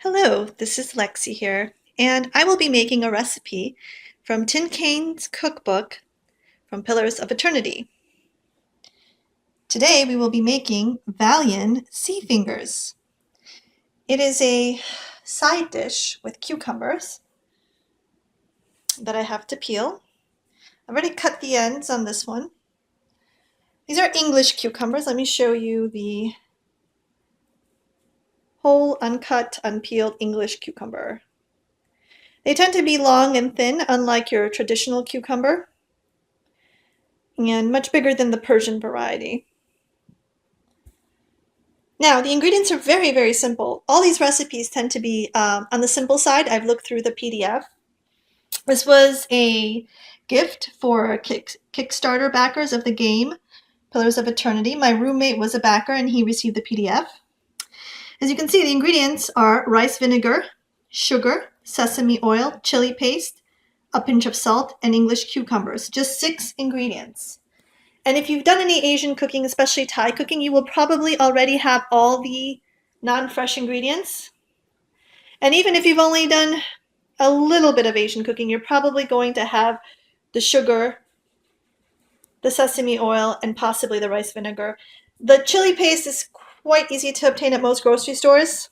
Hello, this is Lexi here, and I will be making a recipe from Tin Cain's cookbook from Pillars of Eternity. Today we will be making Vailian Seafingers. It is a side dish with cucumbers that I have to peel. I've already cut the ends on this one. These are English cucumbers. Let me show you the whole, uncut, unpeeled English cucumber. They tend to be long and thin, unlike your traditional cucumber, and much bigger than the Persian variety. Now, the ingredients are very, very simple. All these recipes tend to be on the simple side. I've looked through the PDF. This was a gift for Kickstarter backers of the game, Pillars of Eternity. My roommate was a backer and he received the PDF. As you can see, the ingredients are rice vinegar, sugar, sesame oil, chili paste, a pinch of salt, and English cucumbers. Just 6 ingredients. And if you've done any Asian cooking, especially Thai cooking, you will probably already have all the non-fresh ingredients. And even if you've only done a little bit of Asian cooking, you're probably going to have the sugar, the sesame oil, and possibly the rice vinegar. The chili paste is quite easy to obtain at most grocery stores.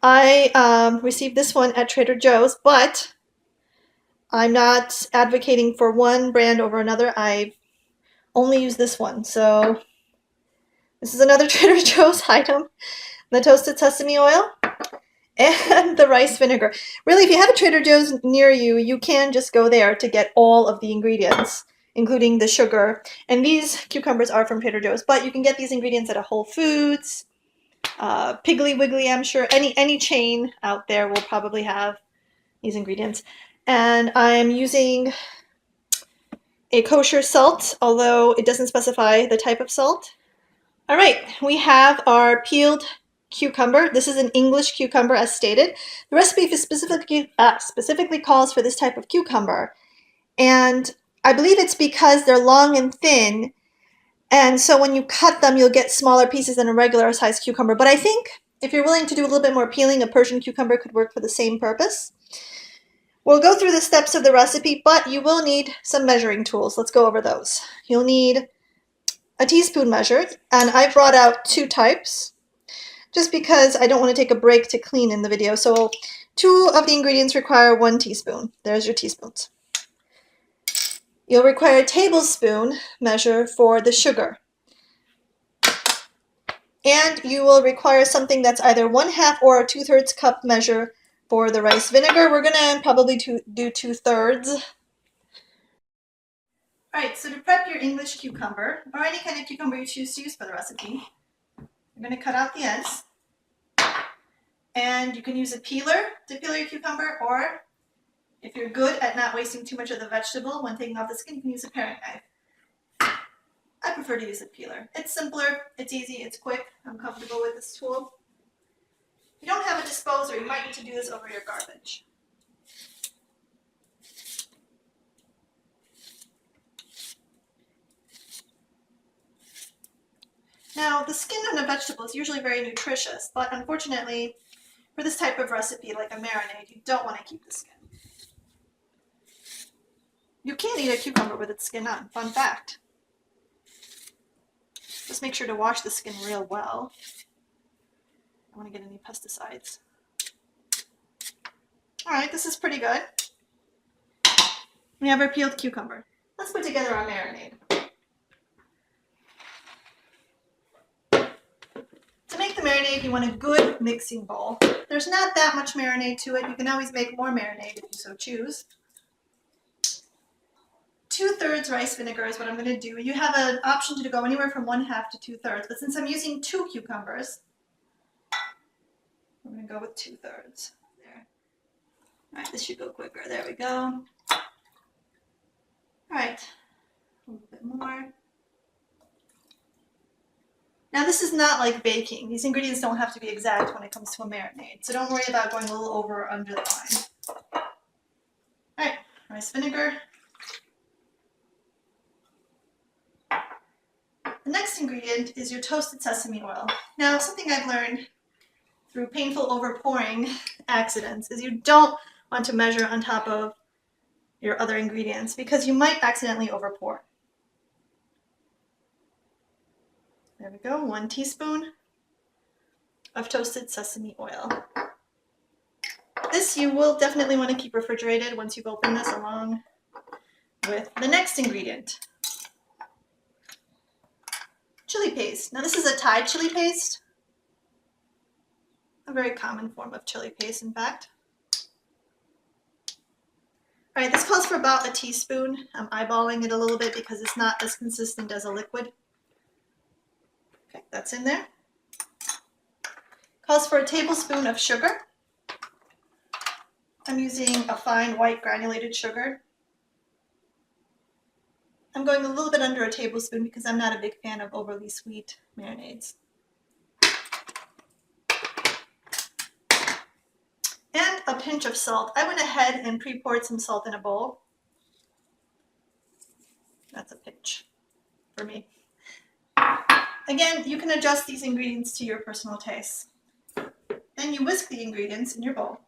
I received this one at Trader Joe's, but I'm not advocating for one brand over another. I've only used this one, so this is another Trader Joe's item. The toasted sesame oil and the rice vinegar. Really, if you have a Trader Joe's near you, you can just go there to get all of the ingredients, including the sugar. And these cucumbers are from Trader Joe's, but you can get these ingredients at a Whole Foods, Piggly Wiggly, I'm sure. Any chain out there will probably have these ingredients. And I'm using a kosher salt, although it doesn't specify the type of salt. All right, we have our peeled cucumber. This is an English cucumber as stated. The recipe specifically calls for this type of cucumber. And I believe it's because they're long and thin, and so when you cut them, you'll get smaller pieces than a regular sized cucumber. But I think if you're willing to do a little bit more peeling, a Persian cucumber could work for the same purpose. We'll go through the steps of the recipe, but you will need some measuring tools. Let's go over those. You'll need a teaspoon measure, and I brought out 2 types just because I don't want to take a break to clean in the video. So 2 of the ingredients require 1 teaspoon. There's your teaspoons. You'll require a tablespoon measure for the sugar. And you will require something that's either 1/2 or a 2/3 cup measure for the rice vinegar. We're gonna probably do 2/3. All right, so to prep your English cucumber, or any kind of cucumber you choose to use for the recipe, you're gonna cut out the ends. And you can use a peeler to peel your cucumber, or if you're good at not wasting too much of the vegetable when taking off the skin, you can use a paring knife. I prefer to use a peeler. It's simpler, it's easy, it's quick. I'm comfortable with this tool. If you don't have a disposer, you might need to do this over your garbage. Now, the skin on a vegetable is usually very nutritious, but unfortunately, for this type of recipe, like a marinade, you don't want to keep the skin. You can eat a cucumber with its skin on, fun fact. Just make sure to wash the skin real well. I don't want to get any pesticides. All right, this is pretty good. We have our peeled cucumber. Let's put together our marinade. To make the marinade, you want a good mixing bowl. There's not that much marinade to it. You can always make more marinade if you so choose. 2/3 rice vinegar is what I'm going to do. You have an option to go anywhere from 1/2 to 2/3, but since I'm using 2 cucumbers, we're going to go with 2/3. There. All right, this should go quicker. There we go. All right, a little bit more. Now this is not like baking. These ingredients don't have to be exact when it comes to a marinade, so don't worry about going a little over or under the line. All right, rice vinegar. The next ingredient is your toasted sesame oil. Now, something I've learned through painful overpouring accidents is you don't want to measure on top of your other ingredients because you might accidentally overpour. There we go, 1 teaspoon of toasted sesame oil. This you will definitely want to keep refrigerated once you've opened this, along with the next ingredient. Chili paste. Now this is a Thai chili paste. A very common form of chili paste, in fact. All right, this calls for about a teaspoon. I'm eyeballing it a little bit because it's not as consistent as a liquid. Okay, that's in there. Calls for a tablespoon of sugar. I'm using a fine white granulated sugar. I'm going a little bit under a tablespoon because I'm not a big fan of overly sweet marinades. And a pinch of salt. I went ahead and pre-poured some salt in a bowl. That's a pinch for me. Again, you can adjust these ingredients to your personal taste. Then you whisk the ingredients in your bowl.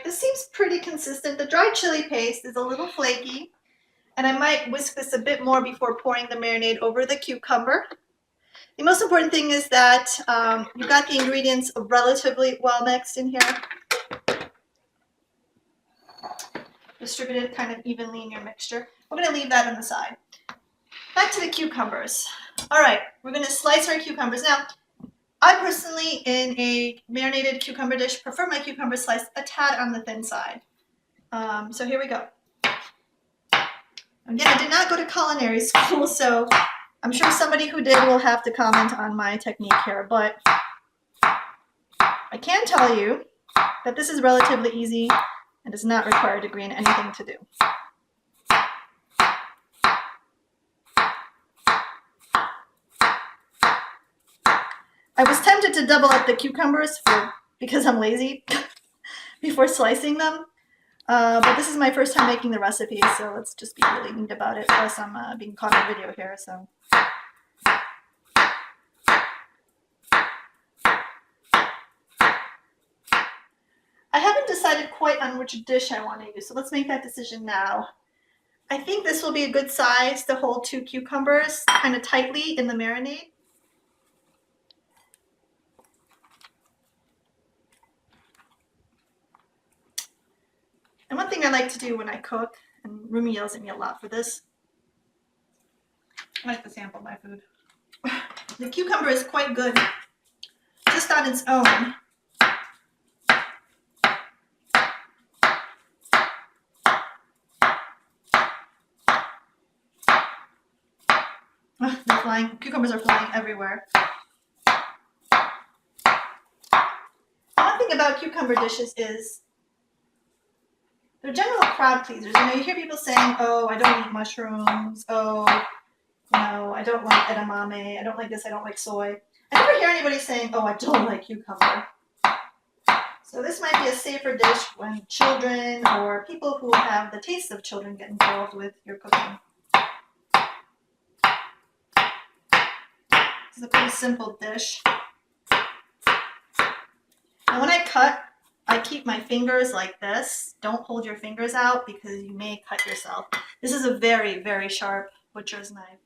This seems pretty consistent. The dried chili paste is a little flaky, and I might whisk this a bit more before pouring the marinade over the cucumber. The most important thing is that you've got the ingredients relatively well mixed in here. Distributed kind of evenly in your mixture. We're going to leave that on the side. Back to the cucumbers. All right, we're going to slice our cucumbers. Now, I personally, in a marinated cucumber dish, prefer my cucumber sliced a tad on the thin side. So here we go. Again, I did not go to culinary school, so I'm sure somebody who did will have to comment on my technique here, but I can tell you that this is relatively easy and does not require a degree in anything to do. I was tempted to double up the cucumbers because I'm lazy before slicing them, but this is my first time making the recipe, so let's just be really neat about it. Plus, I'm being caught on video here, so. I haven't decided quite on which dish I want to use, so let's make that decision now. I think this will be a good size to hold 2 cucumbers kind of tightly in the marinade. And one thing I like to do when I cook, and Rumi yells at me a lot for this, I like to sample my food. The cucumber is quite good just on its own. They're flying. Cucumbers are flying everywhere. One thing about cucumber dishes is they're general crowd pleasers. You know, you hear people saying, "Oh, I don't eat mushrooms. Oh, no, I don't like edamame. I don't like this. I don't like soy." I never hear anybody saying, "Oh, I don't like cucumber." So this might be a safer dish when children or people who have the taste of children get involved with your cooking. This is a pretty simple dish. And when I cut, I keep my fingers like this. Don't hold your fingers out because you may cut yourself. This is a very, very sharp butcher's knife.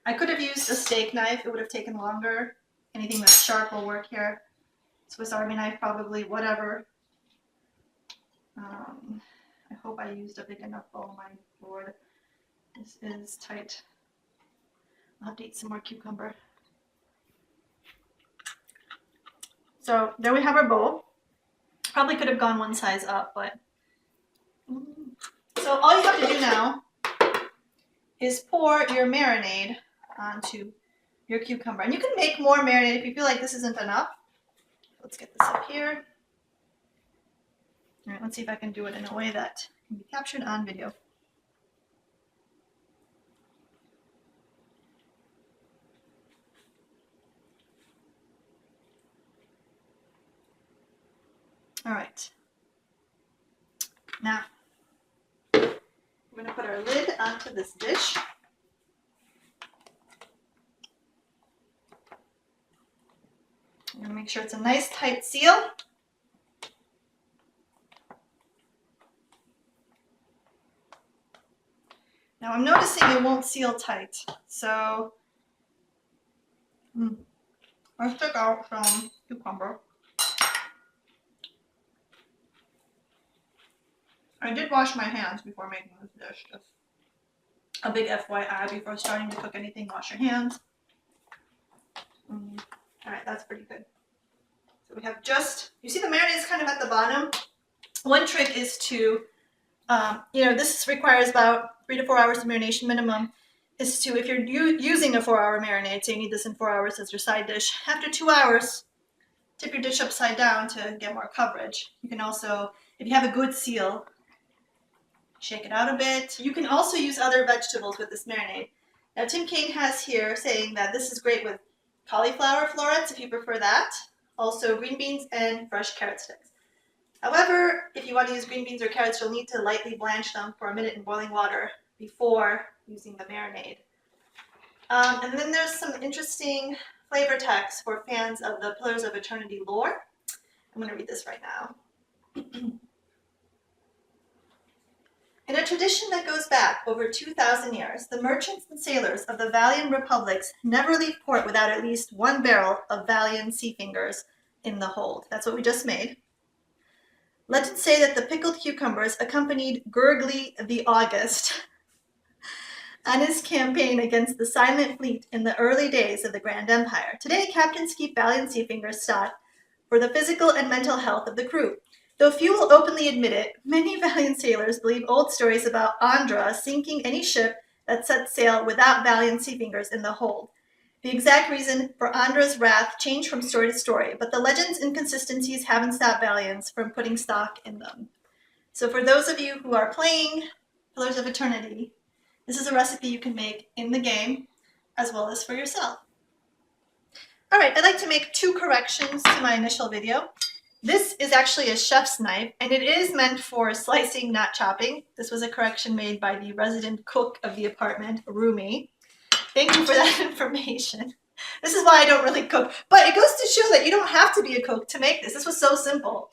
I could have used a steak knife. It would have taken longer. Anything that's sharp will work here. Swiss Army knife probably, whatever. I hope I used a big enough bowl. My lord, this is tight. I'll have to eat some more cucumber. So there we have our bowl. Probably could have gone one size up, but. So all you have to do now is pour your marinade onto your cucumber. And you can make more marinade if you feel like this isn't enough. Let's get this up here. All right, let's see if I can do it in a way that can be captured on video. All right. Now, we're going to put our lid onto this dish. I'm going to make sure it's a nice tight seal. Now I'm noticing it won't seal tight, so let's take out some cucumber. I did wash my hands before making this dish. Just a big FYI before starting to cook anything, wash your hands. All right, that's pretty good. So we have you see the marinade is kind of at the bottom. One trick is to, this requires about 3 to 4 hours of marination minimum, is to, if you're using a 4-hour marinade, so you need this in 4 hours as your side dish, after 2 hours, tip your dish upside down to get more coverage. You can also, if you have a good seal, shake it out a bit. You can also use other vegetables with this marinade. Now Tim Cain has here saying that this is great with cauliflower florets if you prefer that. Also green beans and fresh carrot sticks. However, if you want to use green beans or carrots, you'll need to lightly blanch them for a minute in boiling water before using the marinade. And then there's some interesting flavor text for fans of the Pillars of Eternity lore. I'm going to read this right now. In a tradition that goes back over 2,000 years, the merchants and sailors of the Vailian republics never leave port without at least 1 barrel of Vailian Seafingers in the hold. That's what we just made. Legends say that the pickled cucumbers accompanied Gurgly the August on his campaign against the Silent Fleet in the early days of the Grand Empire. Today, captains keep Vailian Seafingers stocked for the physical and mental health of the crew. Though few will openly admit it, many Vailian sailors believe old stories about Andra sinking any ship that set sail without Vailian Seafingers in the hold. The exact reason for Andra's wrath changed from story to story, but the legend's inconsistencies haven't stopped Vailians from putting stock in them. So for those of you who are playing Pillars of Eternity, this is a recipe you can make in the game as well as for yourself. All right, I'd like to make 2 corrections to my initial video. This is actually a chef's knife, and it is meant for slicing, not chopping. This was a correction made by the resident cook of the apartment, Rumi. Thank you for that information. This is why I don't really cook, but it goes to show that you don't have to be a cook to make this. This was so simple.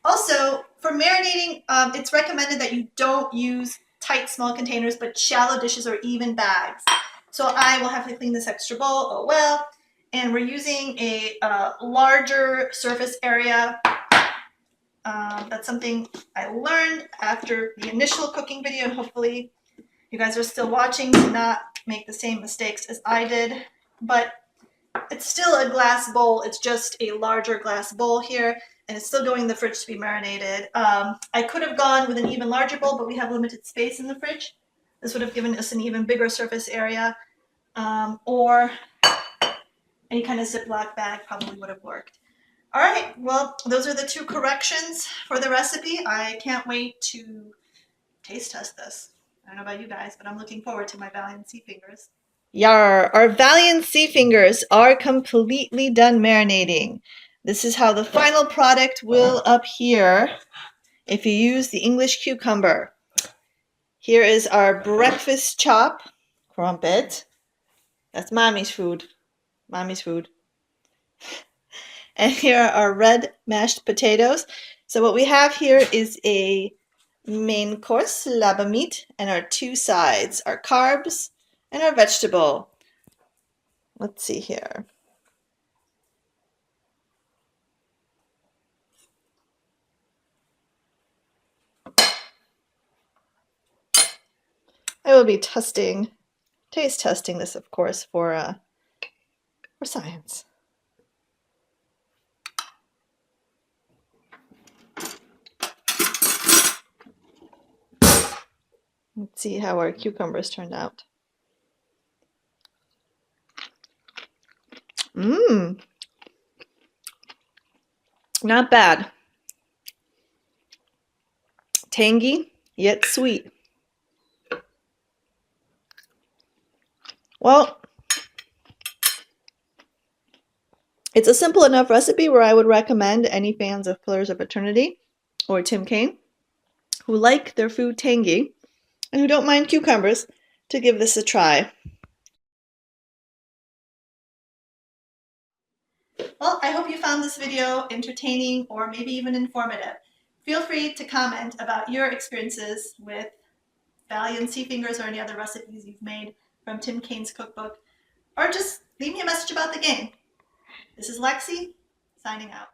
Also, for marinating, it's recommended that you don't use tight, small containers, but shallow dishes or even bags. So I will have to clean this extra bowl, oh well. And we're using a larger surface area. That's something I learned after the initial cooking video, and hopefully you guys are still watching to not make the same mistakes as I did. But it's still a glass bowl. It's just a larger glass bowl here, and it's still going in the fridge to be marinated. I could have gone with an even larger bowl, but we have limited space in the fridge. This would have given us an even bigger surface area, or any kind of Ziploc bag probably would have worked. All right, well, those are the 2 corrections for the recipe. I can't wait to taste test this. I don't know about you guys, but I'm looking forward to my Vailian Seafingers. Yar, our Vailian Seafingers are completely done marinating. This is how the final product will appear if you use the English cucumber. Here is our breakfast chop, crumpet. That's mommy's food. Mommy's food. And here are our red mashed potatoes. So what we have here is a main course, laba meat, and our 2 sides, our carbs and our vegetable. Let's see here. I will be taste testing this, of course, for science. Let's see how our cucumbers turned out. Mmm. Not bad. Tangy, yet sweet. Well, it's a simple enough recipe where I would recommend any fans of Pillars of Eternity or Tim Cain who like their food tangy and who don't mind cucumbers to give this a try. Well, I hope you found this video entertaining or maybe even informative. Feel free to comment about your experiences with Vailian Seafingers or any other recipes you've made from Tim Cain's cookbook, or just leave me a message about the game. This is Lexi, signing out.